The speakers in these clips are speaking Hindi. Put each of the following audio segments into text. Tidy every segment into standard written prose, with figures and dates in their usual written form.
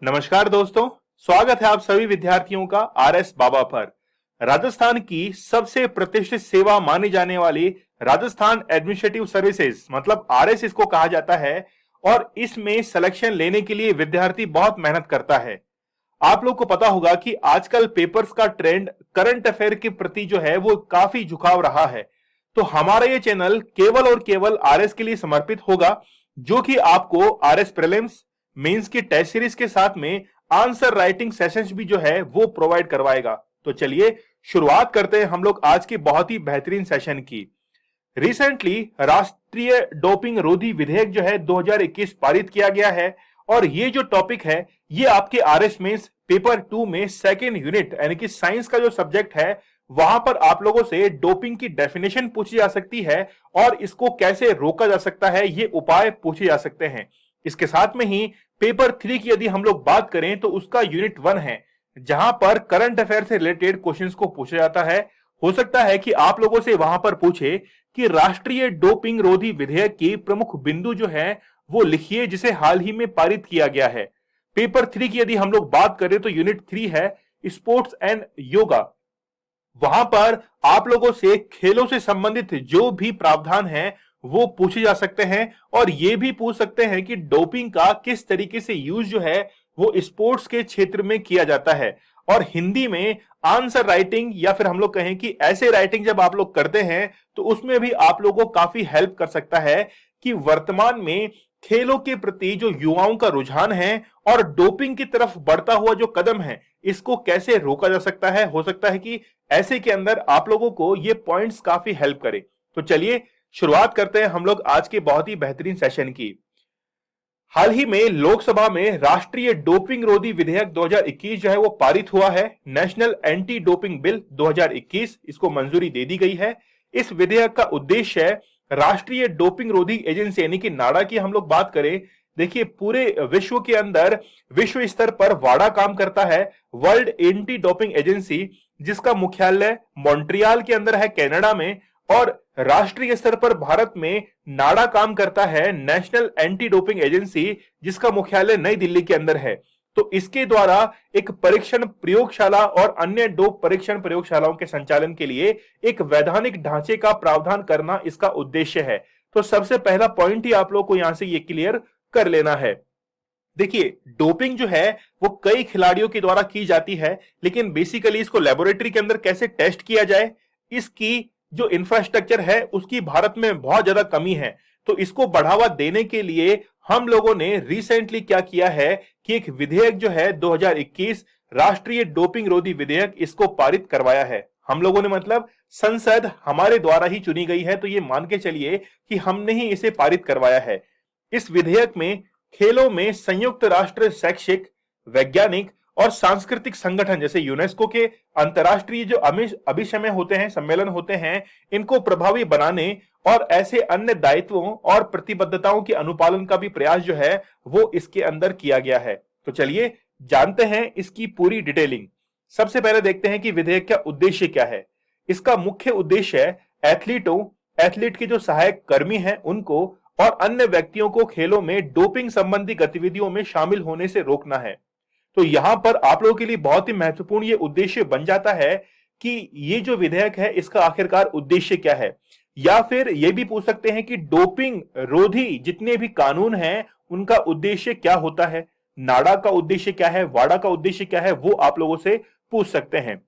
नमस्कार दोस्तों, स्वागत है आप सभी विद्यार्थियों का आरएस बाबा पर। राजस्थान की सबसे प्रतिष्ठित सेवा मानी जाने वाली राजस्थान एडमिनिस्ट्रेटिव सर्विसेज मतलब आरएस इसको कहा जाता है और इसमें सिलेक्शन लेने के लिए विद्यार्थी बहुत मेहनत करता है। आप लोग को पता होगा कि आजकल पेपर्स का ट्रेंड करंट अफेयर के प्रति जो है वो काफी झुकाव रहा है। तो हमारा ये चैनल केवल और केवल आरएस के लिए समर्पित होगा, जो कि आपको आरएस प्रीलिम्स मेंस की टेस्ट सीरीज के साथ में आंसर राइटिंग सेशंस भी जो है वो प्रोवाइड करवाएगा। तो चलिए शुरुआत करते हैं हम लोग आज की बहुत ही बेहतरीन सेशन की। रिसेंटली राष्ट्रीय डोपिंग रोधी विधेयक जो है 2021 पारित किया गया है और ये जो टॉपिक है ये आपके आरएस मेंस पेपर 2 में सेकेंड यूनिट यानी कि साइंस का जो सब्जेक्ट है वहां पर आप लोगों से डोपिंग की डेफिनेशन पूछी जा सकती है और इसको कैसे रोका जा सकता है ये उपाय पूछे जा सकते हैं। इसके साथ में ही पेपर 3 की यदि हम लोग बात करें तो उसका यूनिट 1 है, जहां पर करंट अफेयर से रिलेटेड क्वेश्चंस को पूछा जाता है। हो सकता है कि आप लोगों से वहां पर पूछे कि राष्ट्रीय डोपिंग रोधी विधेयक की प्रमुख बिंदु जो है वो लिखिए जिसे हाल ही में पारित किया गया है। पेपर 3 की यदि हम लोग बात करें तो यूनिट 3 है स्पोर्ट्स एंड योगा। वहां पर आप लोगों से खेलों से संबंधित जो भी प्रावधान है वो पूछे जा सकते हैं और ये भी पूछ सकते हैं कि डोपिंग का किस तरीके से यूज जो है वो स्पोर्ट्स के क्षेत्र में किया जाता है। और हिंदी में आंसर राइटिंग या फिर हम लोग कहें कि ऐसे राइटिंग जब आप लोग करते हैं तो उसमें भी आप लोगों को काफी हेल्प कर सकता है कि वर्तमान में खेलों के प्रति जो युवाओं का रुझान है और डोपिंग की तरफ बढ़ता हुआ जो कदम है इसको कैसे रोका जा सकता है। हो सकता है कि ऐसे के अंदर आप लोगों को ये पॉइंट्स काफी हेल्प करे। तो चलिए शुरुआत करते हैं हम लोग आज के बहुत ही बेहतरीन सेशन की। हाल ही में लोकसभा में राष्ट्रीय डोपिंग रोधी विधेयक 2021 जो है वो पारित हुआ है। नेशनल एंटी डोपिंग बिल 2021 इसको मंजूरी दे दी गई है। इस विधेयक का उद्देश्य है राष्ट्रीय डोपिंग रोधी एजेंसी यानी कि नाडा की हम लोग बात करें, देखिए पूरे विश्व के अंदर विश्व स्तर पर वाडा काम करता है, वर्ल्ड एंटी डोपिंग एजेंसी, जिसका मुख्यालय मॉन्ट्रियल के अंदर है कनाडा में। और राष्ट्रीय स्तर पर भारत में नाडा काम करता है, नेशनल एंटी डोपिंग एजेंसी, जिसका मुख्यालय नई दिल्ली के अंदर है। तो इसके द्वारा एक परीक्षण प्रयोगशाला और अन्य डोप परीक्षण प्रयोगशालाओं के संचालन के लिए एक वैधानिक ढांचे का प्रावधान करना इसका उद्देश्य है। तो सबसे पहला पॉइंट ही आप लोग को यहां से ये क्लियर कर लेना है। देखिए डोपिंग जो है वो कई खिलाड़ियों के द्वारा की जाती है, लेकिन बेसिकली इसको लेबोरेटरी के अंदर कैसे टेस्ट किया जाए इसकी जो इंफ्रास्ट्रक्चर है उसकी भारत में बहुत ज्यादा कमी है। तो इसको बढ़ावा देने के लिए हम लोगों ने रिसेंटली क्या किया है कि एक विधेयक जो है 2021 राष्ट्रीय डोपिंग रोधी विधेयक इसको पारित करवाया है। हम लोगों ने मतलब संसद हमारे द्वारा ही चुनी गई है, तो ये मान के चलिए कि हमने ही इसे पारित करवाया है। इस विधेयक में खेलों में संयुक्त राष्ट्र शैक्षिक, वैज्ञानिक और सांस्कृतिक संगठन जैसे यूनेस्को के अंतरराष्ट्रीय जो अभिसमय होते हैं, सम्मेलन होते हैं, इनको प्रभावी बनाने और ऐसे अन्य दायित्वों और प्रतिबद्धताओं के अनुपालन का भी प्रयास जो है वो इसके अंदर किया गया है। तो चलिए जानते हैं इसकी पूरी डिटेलिंग। सबसे पहले देखते हैं कि विधेयक का उद्देश्य क्या है। इसका मुख्य उद्देश्य है एथलीट के जो सहायक कर्मी हैं उनको और अन्य व्यक्तियों को खेलों में डोपिंग संबंधी गतिविधियों में शामिल होने से रोकना है। तो यहां पर आप लोगों के लिए बहुत ही महत्वपूर्ण ये उद्देश्य बन जाता है कि ये जो विधेयक है इसका आखिरकार उद्देश्य क्या है। या फिर ये भी पूछ सकते हैं कि डोपिंग रोधी जितने भी कानून हैं उनका उद्देश्य क्या होता है, नाडा का उद्देश्य क्या है, वाडा का उद्देश्य क्या है, वो आप लोगों से पूछ सकते हैं।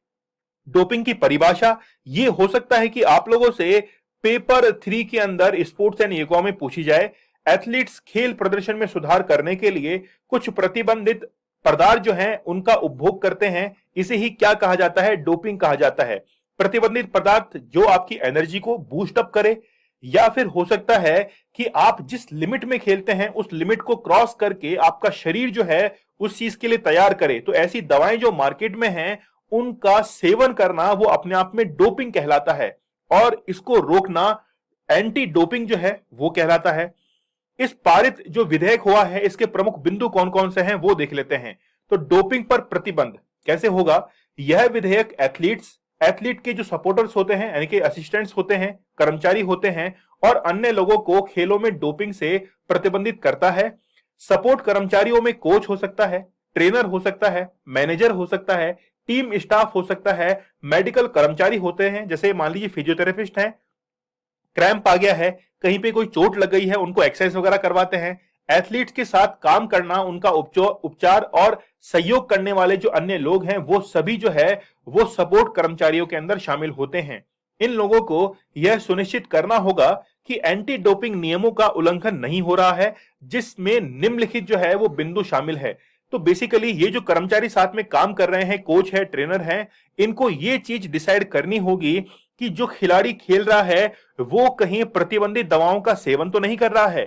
डोपिंग की परिभाषा ये हो सकता है कि आप लोगों से पेपर 3 के अंदर स्पोर्ट्स एंड योगा में पूछी जाए। एथलीट्स खेल प्रदर्शन में सुधार करने के लिए कुछ प्रतिबंधित पदार्थ जो हैं उनका उपभोग करते हैं, इसे ही क्या कहा जाता है, डोपिंग कहा जाता है। प्रतिबंधित पदार्थ जो आपकी एनर्जी को बूस्ट अप करे, या फिर हो सकता है कि आप जिस लिमिट में खेलते हैं उस लिमिट को क्रॉस करके आपका शरीर जो है उस चीज के लिए तैयार करे। तो ऐसी दवाएं जो मार्केट में हैं उनका सेवन करना वो अपने आप में डोपिंग कहलाता है और इसको रोकना एंटी डोपिंग जो है वो कहलाता है। इस पारित जो विधेयक हुआ है इसके प्रमुख बिंदु कौन कौन से हैं वो देख लेते हैं। तो डोपिंग पर प्रतिबंध कैसे होगा। यह विधेयक एथलीट के जो सपोर्टर्स होते हैं यानी कि असिस्टेंट्स होते हैं, कर्मचारी होते हैं और अन्य लोगों को खेलों में डोपिंग से प्रतिबंधित करता है। सपोर्ट कर्मचारियों में कोच हो सकता है, ट्रेनर हो सकता है, मैनेजर हो सकता है, टीम स्टाफ हो सकता है, मेडिकल कर्मचारी होते हैं, जैसे मान लीजिए फिजियोथेरेपिस्ट हैं, क्रैम्प आ गया है, कहीं पे कोई चोट लग गई है, उनको एक्सरसाइज वगैरह करवाते हैं। एथलीट्स के साथ काम करना, उनका उपचार और सहयोग करने वाले जो अन्य लोग हैं, वो सभी जो है वो सपोर्ट कर्मचारियों के अंदर शामिल होते हैं। इन लोगों को यह सुनिश्चित करना होगा कि एंटी डोपिंग नियमों का उल्लंघन नहीं हो रहा है, जिसमें निम्नलिखित जो है वो बिंदु शामिल है। तो बेसिकली ये जो कर्मचारी साथ में काम कर रहे हैं, कोच है, ट्रेनर है, इनको ये चीज डिसाइड करनी होगी कि जो खिलाड़ी खेल रहा है वो कहीं प्रतिबंधित दवाओं का सेवन तो नहीं कर रहा है।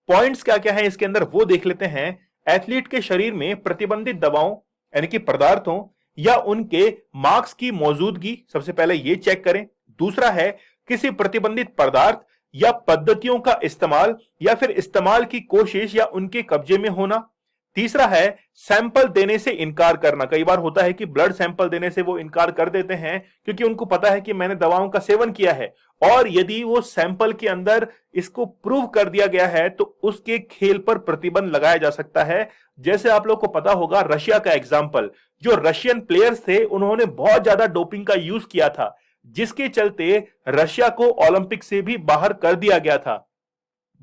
पॉइंट्स क्या क्या है इसके अंदर वो देख लेते हैं। एथलीट के शरीर में प्रतिबंधित दवाओं यानी कि पदार्थों या उनके मार्क्स की मौजूदगी सबसे पहले ये चेक करें। दूसरा है किसी प्रतिबंधित पदार्थ या पद्धतियों का इस्तेमाल या फिर इस्तेमाल की कोशिश या उनके कब्जे में होना। तीसरा है सैंपल देने से इनकार करना। कई बार होता है कि ब्लड सैंपल देने से वो इनकार कर देते हैं क्योंकि उनको पता है कि मैंने दवाओं का सेवन किया है, और यदि वो सैंपल के अंदर इसको प्रूव कर दिया गया है तो उसके खेल पर प्रतिबंध लगाया जा सकता है। जैसे आप लोग को पता होगा रशिया का एग्जाम्पल, जो रशियन प्लेयर्स थे उन्होंने बहुत ज्यादा डोपिंग का यूज किया था, जिसके चलते रशिया को ओलंपिक से भी बाहर कर दिया गया था।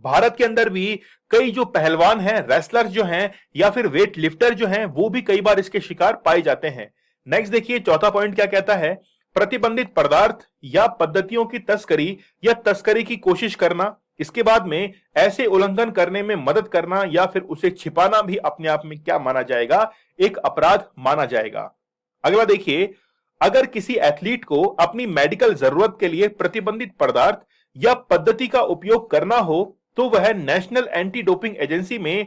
भारत के अंदर भी कई जो पहलवान हैं, रेसलर जो हैं या फिर वेट लिफ्टर जो हैं, वो भी कई बार इसके शिकार पाए जाते हैं। नेक्स्ट देखिए चौथा पॉइंट क्या कहता है। प्रतिबंधित पदार्थ या पद्धतियों की तस्करी या तस्करी की कोशिश करना, इसके बाद में ऐसे उल्लंघन करने में मदद करना या फिर उसे छिपाना भी अपने आप में क्या माना जाएगा, एक अपराध माना जाएगा। अगला देखिए, अगर किसी एथलीट को अपनी मेडिकल जरूरत के लिए प्रतिबंधित पदार्थ या पद्धति का उपयोग करना हो तो वह नेशनल एंटी डोपिंग एजेंसी में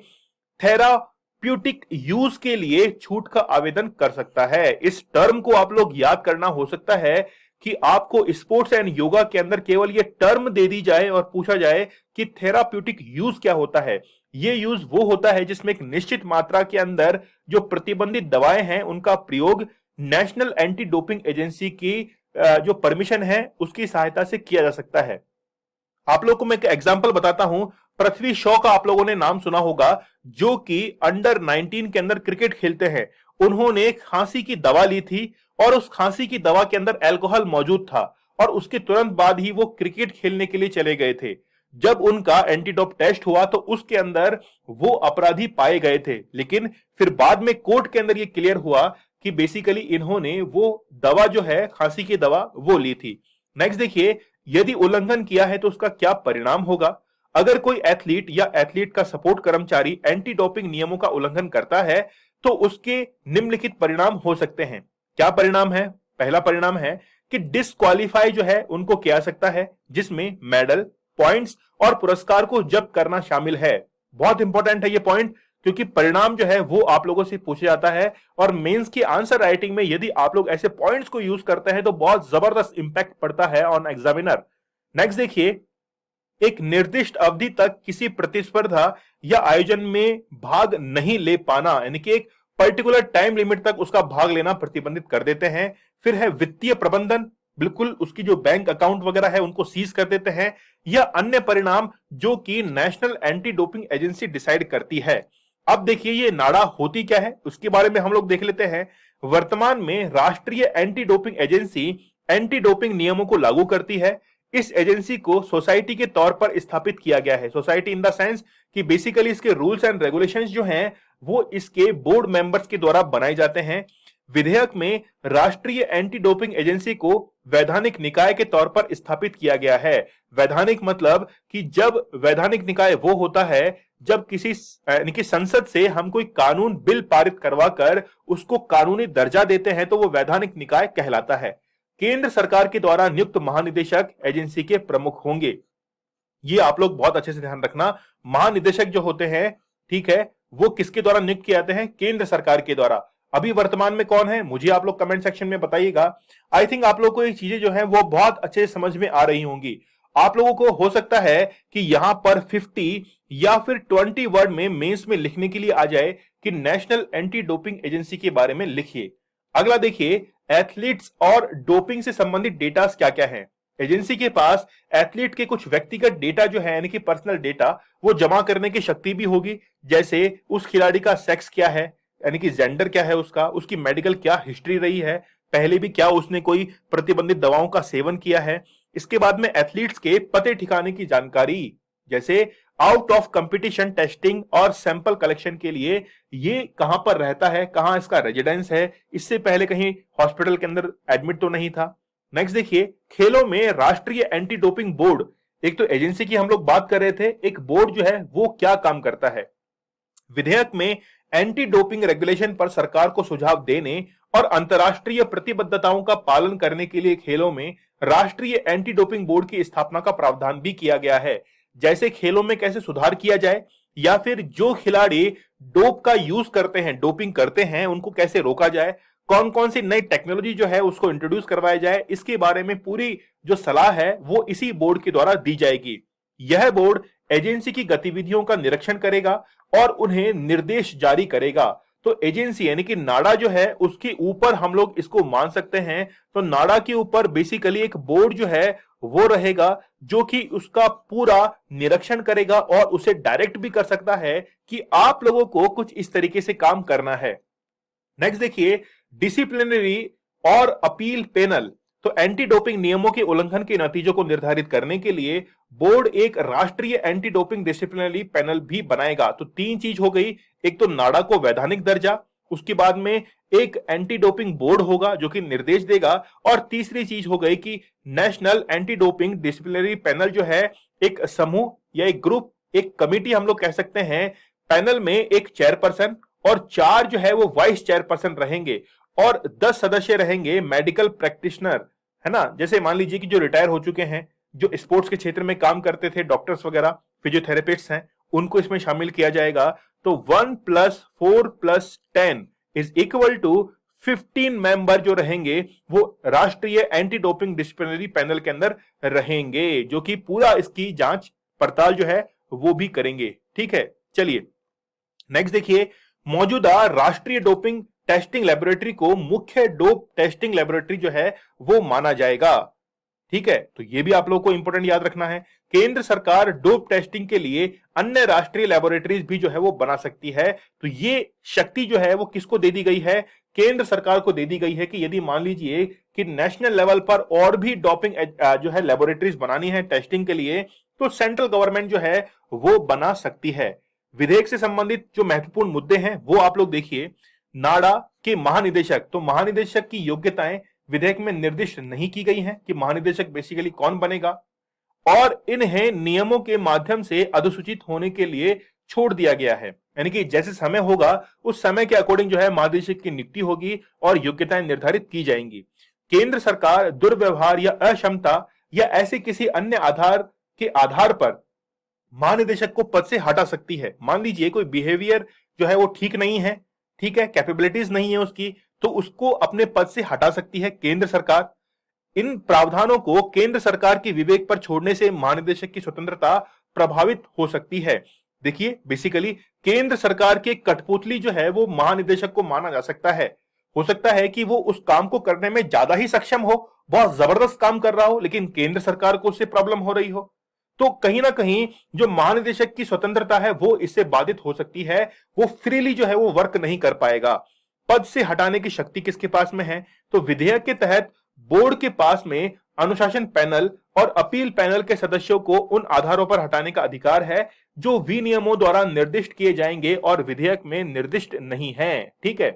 थेराप्यूटिक यूज के लिए छूट का आवेदन कर सकता है। इस टर्म को आप लोग याद करना, हो सकता है कि आपको स्पोर्ट्स एंड योगा के अंदर केवल ये टर्म दे दी जाए और पूछा जाए कि थेराप्यूटिक यूज क्या होता है। ये यूज वो होता है जिसमें एक निश्चित मात्रा के अंदर जो प्रतिबंधित दवाएं हैं उनका प्रयोग नेशनल एंटी डोपिंग एजेंसी की जो परमिशन है उसकी सहायता से किया जा सकता है। आप लोगों को मैं एक एग्जांपल बताता हूं। पृथ्वी शॉ का आप लोगों ने नाम सुना होगा, जो कि अंडर 19 के अंदर क्रिकेट खेलते हैं। उन्होंने खांसी की दवा ली थी और उस खांसी की दवा के अंदर अल्कोहल मौजूद था और उसके तुरंत बाद ही वो क्रिकेट खेलने के लिए चले गए थे। जब उनका एंटीडोप टेस्ट हुआ तो उसके अंदर वो अपराधी पाए गए थे, लेकिन फिर बाद में कोर्ट के अंदर ये क्लियर हुआ कि बेसिकली इन्होंने वो दवा जो है खांसी की दवा वो ली थी। नेक्स्ट देखिए, यदि उल्लंघन किया है तो उसका क्या परिणाम होगा। अगर कोई एथलीट या एथलीट का सपोर्ट कर्मचारी एंटी डोपिंग नियमों का उल्लंघन करता है तो उसके निम्नलिखित परिणाम हो सकते हैं। क्या परिणाम है? पहला परिणाम है कि डिस्क्वालीफाई जो है उनको किया जा सकता है, जिसमें मेडल, पॉइंट्स और पुरस्कार को जब्त करना शामिल है। बहुत इंपॉर्टेंट है ये पॉइंट, क्योंकि परिणाम जो है वो आप लोगों से पूछा जाता है और मेंस की आंसर राइटिंग में यदि आप लोग ऐसे पॉइंट्स को यूज करते हैं तो बहुत जबरदस्त इंपैक्ट पड़ता है ऑन एग्जामिनर। नेक्स्ट देखिए, एक निर्दिष्ट अवधि तक किसी प्रतिस्पर्धा या आयोजन में भाग नहीं ले पाना, यानी कि एक पर्टिकुलर टाइम लिमिट तक उसका भाग लेना प्रतिबंधित कर देते हैं। फिर है वित्तीय प्रबंधन, बिल्कुल उसकी जो बैंक अकाउंट वगैरह है उनको सीज कर देते हैं, या अन्य परिणाम जो कि national anti doping agency decide करती है। अब देखिए ये नाडा होती क्या है उसके बारे में हम लोग देख लेते हैं। वर्तमान में राष्ट्रीय anti doping agency anti doping नियमों को लागू करती है। इस एजेंसी को सोसाइटी के तौर पर स्थापित किया गया है। सोसाइटी इन द सेंस कि बेसिकली इसके रूल्स एंड रेगुलेशंस जो हैं वो इसके बोर्ड मेंबर्स के द्वारा बनाए जाते हैं। विधेयक में राष्ट्रीय एंटी डोपिंग एजेंसी को वैधानिक निकाय के तौर पर स्थापित किया गया है। वैधानिक मतलब कि जब वैधानिक निकाय वो होता है जब किसी यानी कि संसद से हम कोई कानून बिल पारित करवाकर उसको कानूनी दर्जा देते हैं तो वो वैधानिक निकाय कहलाता है। केंद्र सरकार के द्वारा नियुक्त महानिदेशक एजेंसी के प्रमुख होंगे। ये आप लोग बहुत अच्छे से ध्यान रखना, महानिदेशक जो होते हैं, ठीक है, वो किसके द्वारा नियुक्त किए जाते हैं? केंद्र सरकार के द्वारा। अभी वर्तमान में कौन है मुझे आप लोग कमेंट सेक्शन में बताइएगा। आई थिंक आप लोग को ये चीजें जो है वो बहुत अच्छे से समझ में आ रही होंगी। आप लोगों को हो सकता है कि यहां पर 50 या फिर 20 वर्ड में मेंस में लिखने के लिए आ जाए कि नेशनल एंटी डोपिंग एजेंसी के बारे में लिखिए। अगला देखिए, एथलीट्स और डोपिंग से संबंधित डेटा क्या क्या है। एजेंसी के पास एथलीट के कुछ व्यक्तिगत डेटा जो है यानी कि पर्सनल डेटा वो जमा करने की शक्ति भी होगी, जैसे उस खिलाड़ी का सेक्स क्या है, यानी कि जेंडर क्या है उसका, उसकी मेडिकल क्या हिस्ट्री रही है, पहले भी क्या उसने कोई प्रतिबंधित दवाओं का सेवन किया है। इसके बाद में एथलीट्स के पते ठिकाने की जानकारी, जैसे आउट ऑफ कंपटीशन टेस्टिंग और सैंपल कलेक्शन के लिए ये कहां पर रहता है, कहां इसका रेजिडेंस है, इससे पहले कहीं हॉस्पिटल के अंदर एडमिट तो नहीं था। नेक्स्ट देखिए, खेलों में राष्ट्रीय एंटी डोपिंग बोर्ड, एक तो एजेंसी की हम लोग बात कर रहे थे, एक बोर्ड जो है वो क्या काम करता है। विधेयक में एंटी डोपिंग रेगुलेशन पर सरकार को सुझाव देने और अंतर्राष्ट्रीय प्रतिबद्धताओं का पालन करने के लिए खेलों में राष्ट्रीय एंटी डोपिंग बोर्ड की स्थापना का प्रावधान भी किया गया है। जैसे खेलों में कैसे सुधार किया जाए, या फिर जो खिलाड़ी डोप का यूज करते हैं, डोपिंग करते हैं, उनको कैसे रोका जाए, कौन कौन सी नई टेक्नोलॉजी जो है उसको इंट्रोड्यूस करवाया जाए, इसके बारे में पूरी जो सलाह है वो इसी बोर्ड के द्वारा दी जाएगी। यह बोर्ड एजेंसी की गतिविधियों का निरीक्षण करेगा और उन्हें निर्देश जारी करेगा। तो एजेंसी यानी कि नाडा जो है उसके ऊपर हम लोग इसको मान सकते हैं। तो नाडा के ऊपर बेसिकली एक बोर्ड जो है वो रहेगा जो कि उसका पूरा निरीक्षण करेगा और उसे डायरेक्ट भी कर सकता है कि आप लोगों को कुछ इस तरीके से काम करना है। नेक्स्ट देखिए, डिसिप्लिनरी और अपील पैनल। तो एंटी डोपिंग नियमों के उल्लंघन के नतीजों को निर्धारित करने के लिए बोर्ड एक राष्ट्रीय एंटी डोपिंग डिसिप्लिनरी पैनल भी बनाएगा। तो तीन चीज हो गई, एक तो नाडा को वैधानिक दर्जा, उसके बाद में एक एंटी डोपिंग बोर्ड होगा जो कि निर्देश देगा, और तीसरी चीज हो गई कि national anti doping disciplinary panel जो है एक समूह या एक ग्रुप, एक कमिटी हम लोग कह सकते हैं। पैनल में एक चेयरपर्सन और 4 जो है वो वाइस चेयरपर्सन रहेंगे और 10 सदस्य रहेंगे मेडिकल प्रैक्टिशनर, है ना। जैसे मान लीजिए कि जो रिटायर हो चुके हैं, जो स्पोर्ट्स के क्षेत्र में काम करते थे, डॉक्टर्स वगैरह, फिजियोथेरेपिस्ट हैं, उनको इसमें शामिल किया जाएगा। तो 1 + 4 + 10 इज इक्वल टू 15 मेंबर जो रहेंगे वो राष्ट्रीय एंटी डोपिंग डिसिप्लिनरी पैनल के अंदर रहेंगे, जो कि पूरा इसकी जांच पड़ताल जो है वो भी करेंगे। ठीक है, चलिए नेक्स्ट देखिए, मौजूदा राष्ट्रीय डोपिंग टेस्टिंग लेबोरेटरी को मुख्य डोप टेस्टिंग लेबोरेटरी जो है वो माना जाएगा। ठीक है, तो ये भी आप लोगों को इंपॉर्टेंट याद रखना है। केंद्र सरकार डोप टेस्टिंग के लिए अन्य राष्ट्रीय लेबोरेटरीज भी जो है वो बना सकती है। तो ये शक्ति जो है वो किसको दे दी गई है, केंद्र सरकार को दे दी गई है कि यदि मान लीजिए कि नेशनल लेवल पर और भी डोपिंग जो है लेबोरेटरीज बनानी है टेस्टिंग के लिए, तो सेंट्रल गवर्नमेंट जो है वो बना सकती है। विधेयक से संबंधित जो महत्वपूर्ण मुद्दे हैं वो आप लोग देखिए। नाडा के महानिदेशक, तो महानिदेशक की योग्यताएं विधेयक में निर्दिष्ट नहीं की गई हैं कि महानिदेशक बेसिकली कौन बनेगा, और इन्हें नियमों के माध्यम से अधिसूचित होने के लिए छोड़ दिया गया है। यानी कि जैसे समय होगा उस समय के अकॉर्डिंग जो है महानिदेशक की नियुक्ति होगी और योग्यताएं निर्धारित की जाएंगी। केंद्र सरकार दुर्व्यवहार या अक्षमता या ऐसे किसी अन्य आधार पर महानिदेशक को पद से हटा सकती है। मान लीजिए कोई बिहेवियर जो है वो ठीक नहीं है, ठीक है, कैपेबिलिटीज नहीं है उसकी, तो उसको अपने पद से हटा सकती है केंद्र सरकार। इन प्रावधानों को केंद्र सरकार के विवेक पर छोड़ने से महानिदेशक की स्वतंत्रता प्रभावित हो सकती है। देखिए बेसिकली केंद्र सरकार की कठपुतली जो है वो महानिदेशक को माना जा सकता है। हो सकता है कि वो उस काम को करने में ज्यादा ही सक्षम हो, बहुत जबरदस्त काम कर रहा हो, लेकिन केंद्र सरकार को उससे प्रॉब्लम हो रही हो। तो कहीं ना कहीं जो महानिदेशक की स्वतंत्रता है वो इससे बाधित हो सकती है, वो फ्रीली जो है वो वर्क नहीं कर पाएगा। पद से हटाने की शक्ति किसके पास में है, तो विधेयक के तहत बोर्ड के पास में अनुशासन पैनल और अपील पैनल के सदस्यों को उन आधारों पर हटाने का अधिकार है जो विनियमों द्वारा निर्दिष्ट किए जाएंगे और विधेयक में निर्दिष्ट नहीं है। ठीक है,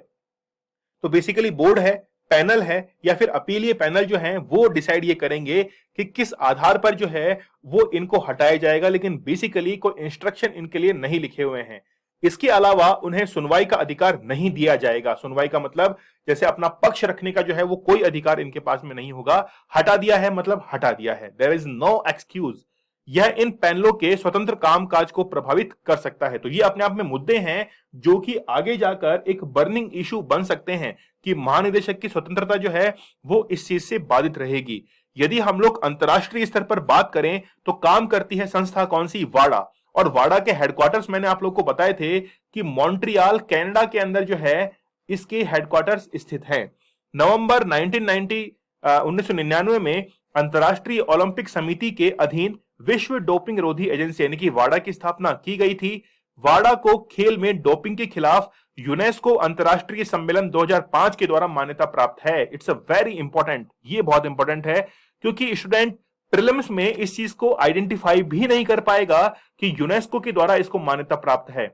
तो बेसिकली बोर्ड है, पैनल है या फिर अपीलीय पैनल जो है वो डिसाइड ये करेंगे कि किस आधार पर जो है वो इनको हटाया जाएगा, लेकिन बेसिकली कोई इंस्ट्रक्शन इनके लिए नहीं लिखे हुए हैं। इसके अलावा उन्हें सुनवाई का अधिकार नहीं दिया जाएगा। सुनवाई का मतलब जैसे अपना पक्ष रखने का जो है वो कोई अधिकार इनके पास में नहीं होगा। हटा दिया है मतलब हटा दिया है, देयर इज नो एक्सक्यूज। यह इन पैनलों के स्वतंत्र कामकाज को प्रभावित कर सकता है। तो ये अपने आप में मुद्दे हैं जो कि आगे जाकर एक बर्निंग इशू बन सकते हैं कि महानिदेशक की स्वतंत्रता जो है वो इस चीज से बाधित रहेगी। यदि हम लोग अंतरराष्ट्रीय स्तर पर बात करें तो काम करती है संस्था कौन सी, वाडा। और वाडा के हेडक्वार्टर्स मैंने आप लोग को बताए थे कि मॉन्ट्रियल कनाडा के अंदर जो है इसके हेडक्वार्टर्स स्थित हैं। नवंबर 1999 में अंतरराष्ट्रीय ओलंपिक समिति के अधीन विश्व डोपिंग रोधी एजेंसी यानी कि वाडा की स्थापना की गई थी। वाडा को खेल में डोपिंग के खिलाफ यूनेस्को अंतरराष्ट्रीय सम्मेलन 2005 के द्वारा मान्यता प्राप्त है। इट्स अ वेरी इंपॉर्टेंट, ये बहुत इंपॉर्टेंट है क्योंकि स्टूडेंट प्रीलिम्स में इस चीज को आइडेंटिफाई भी नहीं कर पाएगा कि यूनेस्को के द्वारा इसको मान्यता प्राप्त है।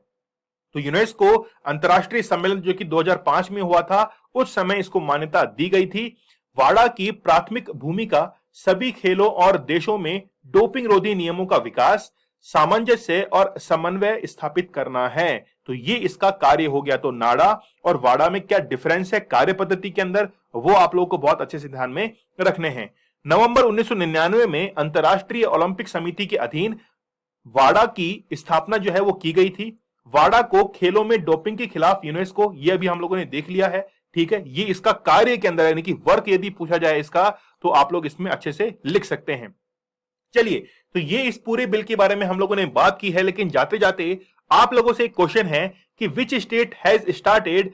तो यूनेस्को अंतरराष्ट्रीय सम्मेलन जो कि 2005 में हुआ था, उस समय इसको मान्यता दी गई थी। वाडा की प्राथमिक भूमिका सभी खेलों और देशों में डोपिंग रोधी नियमों का विकास, सामंजस्य और समन्वय स्थापित करना है। तो ये इसका कार्य हो गया। तो नाडा और वाडा में क्या डिफरेंस है कार्य पद्धति के अंदर, वो आप लोगों को बहुत अच्छे से ध्यान में रखने हैं। नवंबर 1999 में अंतरराष्ट्रीय ओलंपिक समिति के अधीन वाडा की स्थापना जो है वो की गई थी। वाडा को खेलों में डोपिंग के खिलाफ यूनेस्को, ये अभी हम लोगों ने देख लिया है, ठीक है। ये इसका कार्य के अंदर यानी कि वर्क यदि पूछा जाए इसका, तो आप लोग इसमें अच्छे से लिख सकते हैं। चलिए, तो ये इस पूरे बिल के बारे में हम लोगों ने बात की है, लेकिन जाते जाते आप लोगों से एक क्वेश्चन है कि विच स्टेट हैज स्टार्टेड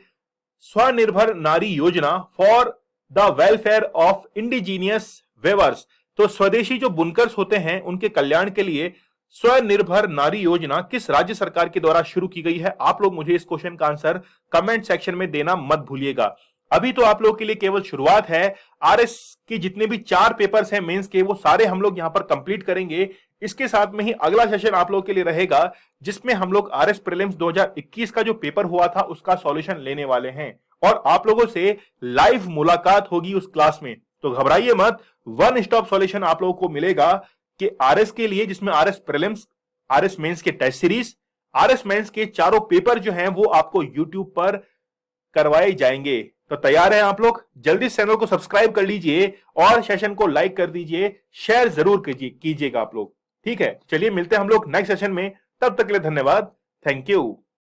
स्वनिर्भर नारी योजना for the welfare of indigenous weavers. तो स्वदेशी जो बुनकर्स होते हैं उनके कल्याण के लिए स्वनिर्भर नारी योजना किस राज्य सरकार के द्वारा शुरू की गई है? आप लोग मुझे इस क्वेश्चन का आंसर कमेंट सेक्शन में देना मत भूलिएगा। अभी तो आप लोगों के लिए केवल शुरुआत है। आरएस के जितने भी 4 पेपर्स हैं मेंस के, वो सारे हम लोग यहां पर कंप्लीट करेंगे। इसके साथ में ही अगला सेशन आप लोगों के लिए रहेगा जिसमें हम लोग आरएस प्रीलिम्स 2021 का जो पेपर हुआ था उसका सॉल्यूशन लेने वाले हैं और आप लोगों से लाइव मुलाकात होगी उस क्लास में। तो घबराइए मत, वन स्टॉप सॉल्यूशन आप लोगों को मिलेगा कि आरएस के लिए, जिसमें आरएस प्रीलिम्स, आरएस मेंस के टेस्ट सीरीज, आरएस मेंस के चारों पेपर जो हैं वो आपको यूट्यूब पर करवाए जाएंगे। तो तैयार हैं आप लोग? जल्दी चैनल को सब्सक्राइब कर लीजिए और सेशन को लाइक कर दीजिए, शेयर जरूर कीजिएगा आप लोग, ठीक है। चलिए मिलते हैं हम लोग नेक्स्ट सेशन में, तब तक के लिए धन्यवाद, थैंक यू।